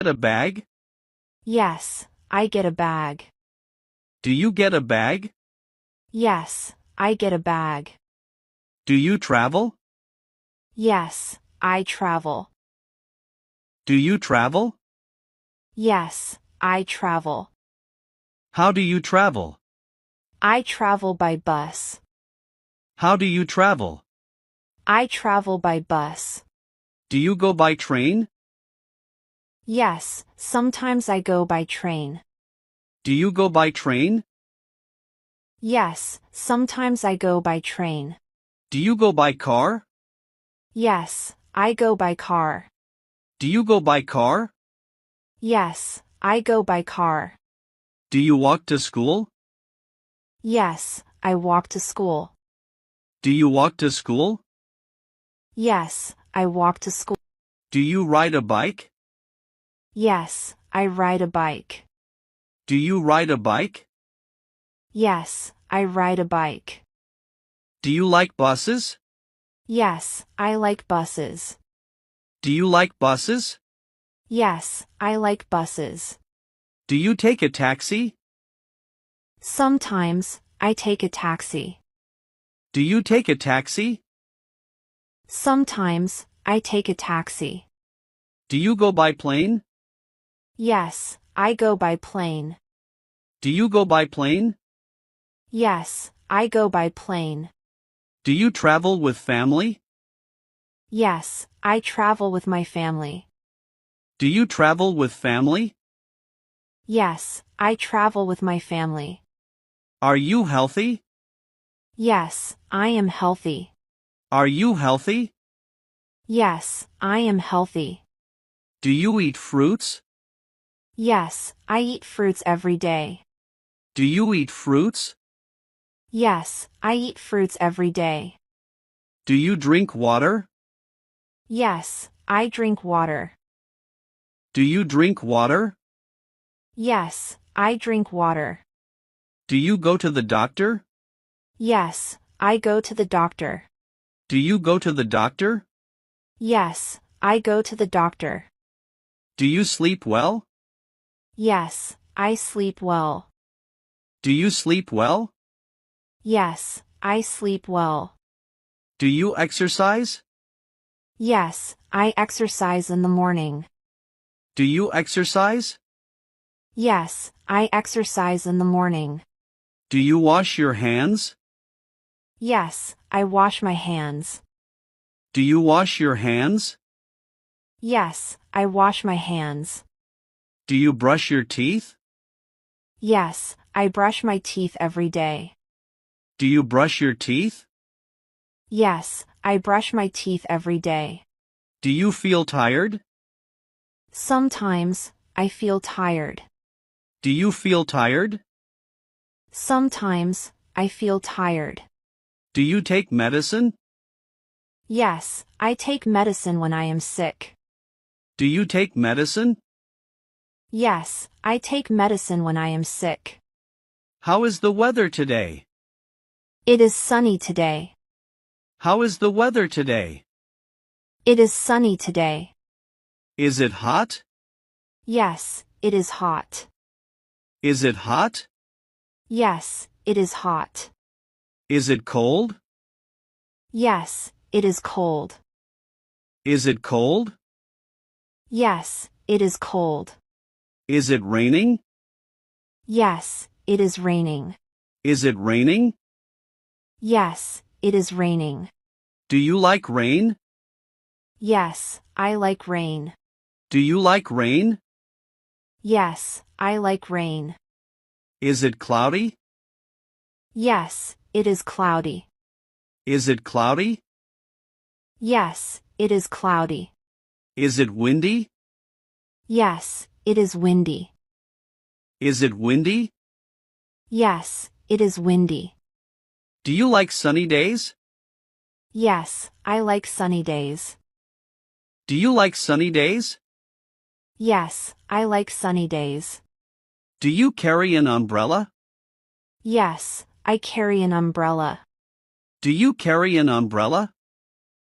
Get a bag? Yes, I get a bag. Do you get a bag? Yes, I get a bag. Do you travel? Yes, I travel. Do you travel? Yes, I travel. How do you travel? I travel by bus. How do you travel? I travel by bus. Do you go by train? Yes, sometimes I go by train. Do you go by train? Yes, sometimes I go by train. Do you go by car? Yes, I go by car. Do you go by car? Yes, I go by car. Do you walk to school? Yes, I walk to school. Do you walk to school? Yes, I walk to school. Do you ride a bike? Yes, I ride a bike. Do you ride a bike? Yes, I ride a bike. Do you like buses? Yes, I like buses. Do you like buses? Yes, I like buses. Do you take a taxi? Sometimes, I take a taxi. Do you take a taxi? Sometimes, I take a taxi. Do you go by plane? Yes, I go by plane. Do you go by plane? Yes, I go by plane. Do you travel with family? Yes, I travel with my family. Do you travel with family? Yes, I travel with my family. Are you healthy? Yes, I am healthy. Are you healthy? Yes, I am healthy. Do you eat fruits? Yes, I eat fruits every day. Do you eat fruits? Yes, I eat fruits every day. Do you drink water? Yes, I drink water. Do you drink water? Yes, I drink water. Do you go to the doctor? Yes, I go to the doctor. Do you go to the doctor? Yes, I go to the doctor. Do you sleep well? Yes, I sleep well. Do you sleep well? Yes, I sleep well. Do you exercise? Yes, I exercise in the morning. Do you exercise? Yes, I exercise in the morning. Do you wash your hands? Yes, I wash my hands. Do you wash your hands? Yes, I wash my hands. Do you brush your teeth? Yes, I brush my teeth every day. Do you brush your teeth? Yes, I brush my teeth every day. Do you feel tired? Sometimes, I feel tired. Do you feel tired? Sometimes, I feel tired. Do you take medicine? Yes, I take medicine when I am sick. Do you take medicine? Yes, I take medicine when I am sick. How is the weather today? It is sunny today. How is the weather today? It is sunny today. Is it hot? Yes, it is hot. Is it hot? Yes, it is hot. Is it cold? Yes, it is cold. Is it cold? Yes, it is cold. Is it raining? Yes, it is raining. Is it raining? Yes, it is raining. Do you like rain? Yes, I like rain. Do you like rain? Yes, I like rain. Is it cloudy? Yes, it is cloudy. Is it cloudy? Yes, it is cloudy. Is it windy? Yes, it is windy. Is it windy? Yes, it is windy. Do you like sunny days? Yes, I like sunny days. Do you like sunny days? Yes, I like sunny days. Do you carry an umbrella? Yes, I carry an umbrella. Do you carry an umbrella?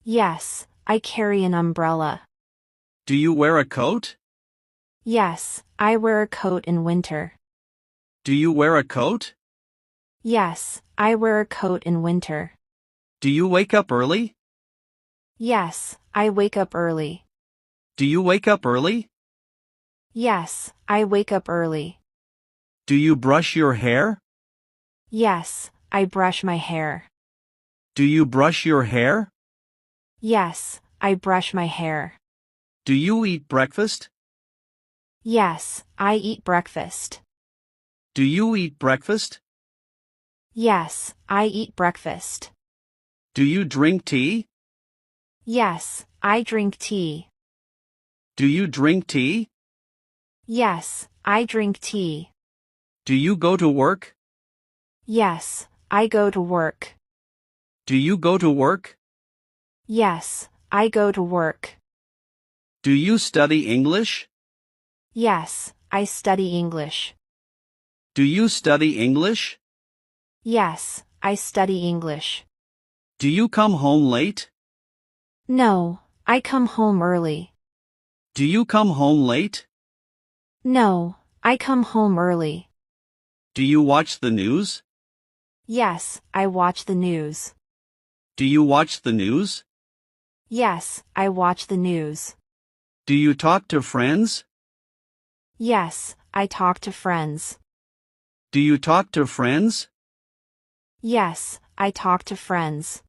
Yes, I carry an umbrella. Do you wear a coat? Yes, I wear a coat in winter. Do you wear a coat? Yes, I wear a coat in winter. Do you wake up early? Yes, I wake up early. Do you wake up early? Yes, I wake up early. Do you brush your hair? Yes, I brush my hair. Do you brush your hair? Yes, I brush my hair. Do you eat breakfast? Yes, I eat breakfast. Do you eat breakfast? Yes, I eat breakfast. Do you drink tea? Yes, I drink tea. Do you drink tea? Yes, I drink tea. Do you go to work? Yes, I go to work. Do you go to work? Yes, I go to work. Do you study English? Yes, I study English. Do you study English? Yes, I study English. Do you come home late? No, I come home early. Do you come home late? No, I come home early. Do you watch the news? Yes, I watch the news. Do you watch the news? Yes, I watch the news. Do you talk to friends? Yes, I talk to friends. Do you talk to friends? Yes, I talk to friends.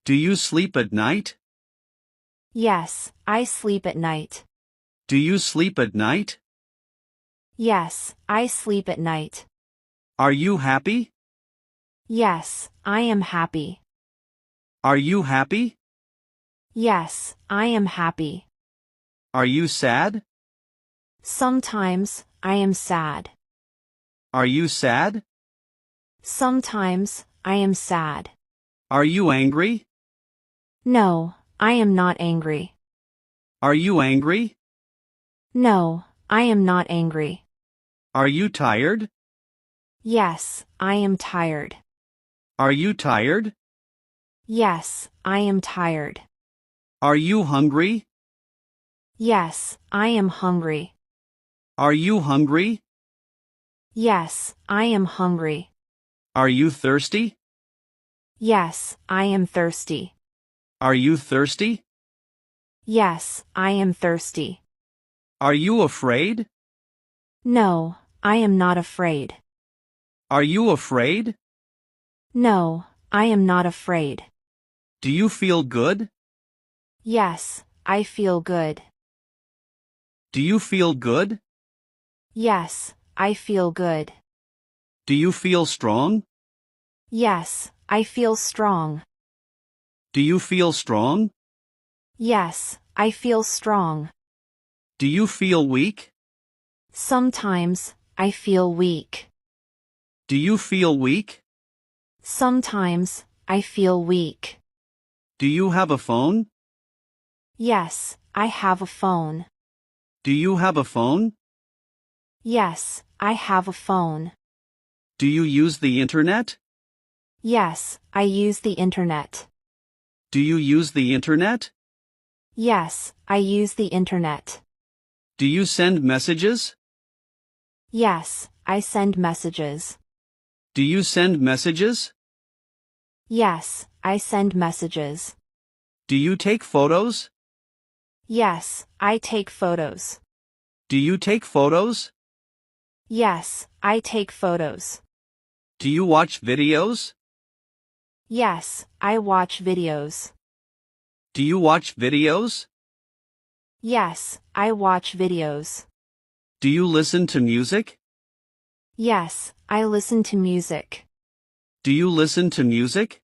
Do you sleep at night? Yes, I sleep at night. Do you sleep at night? Yes, I sleep at night. Are you happy? Yes, I am happy. Are you happy? Yes, I am happy. Are you sad? Sometimes, I am sad. Are you sad? Sometimes, I am sad. Are you angry? No, I am not angry. Are you angry? No, I am not angry. Are you tired? Yes, I am tired. Are you tired? Yes, I am tired. Are you hungry? Yes, I am hungry. Are you hungry? Yes, I am hungry. Are you thirsty? Yes, I am thirsty. Are you thirsty? Yes, I am thirsty. Are you afraid? No, I am not afraid. Are you afraid? No, I am not afraid. Do you feel good? Yes, I feel good. Do you feel good? Yes, I feel good. Do you feel strong? Yes, I feel strong. Do you feel strong? Yes, I feel strong. Do you feel weak? Sometimes, I feel weak. Do you feel weak? Sometimes, I feel weak. Do you have a phone? Yes, I have a phone. Do you have a phone? Yes, I have a phone. Do you use the internet? Yes, I use the internet. Do you use the internet? Yes, I use the internet. Do you send messages? Yes, I send messages. Do you send messages? Yes, I send messages. Do you take photos? Yes, I take photos. Do you take photos? Yes, I take photos. Do you watch videos? Yes, I watch videos. Do you watch videos? Yes, I watch videos. Do you listen to music? Yes, I listen to music. Do you listen to music?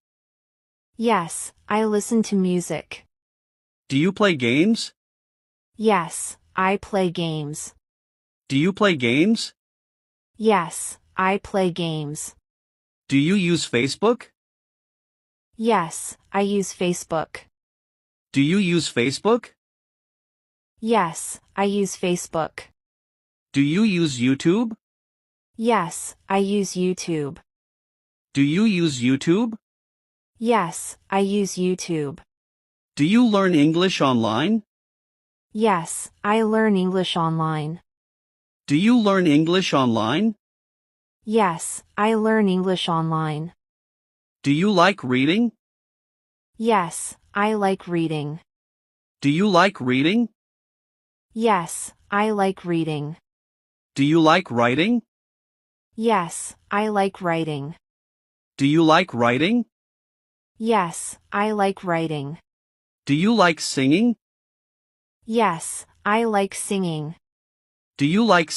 Yes, I listen to music. Do you play games? Yes, I play games. Do you play games? Yes, I play games. Do you use Facebook? Yes, I use Facebook. Do you use Facebook? Yes, I use Facebook. Do you use YouTube? Yes, I use YouTube. Do you use YouTube? Yes, I use YouTube. Do you learn English online? Yes, I learn English online. Do you learn English online? Yes, I learn English online. Do you like reading? Yes, I like reading. Do you like reading? Yes, I like reading. Do you like writing? Yes, I like writing. Do you like writing? Yes, I like writing. Do you like singing? Yes, I like singing. Do you like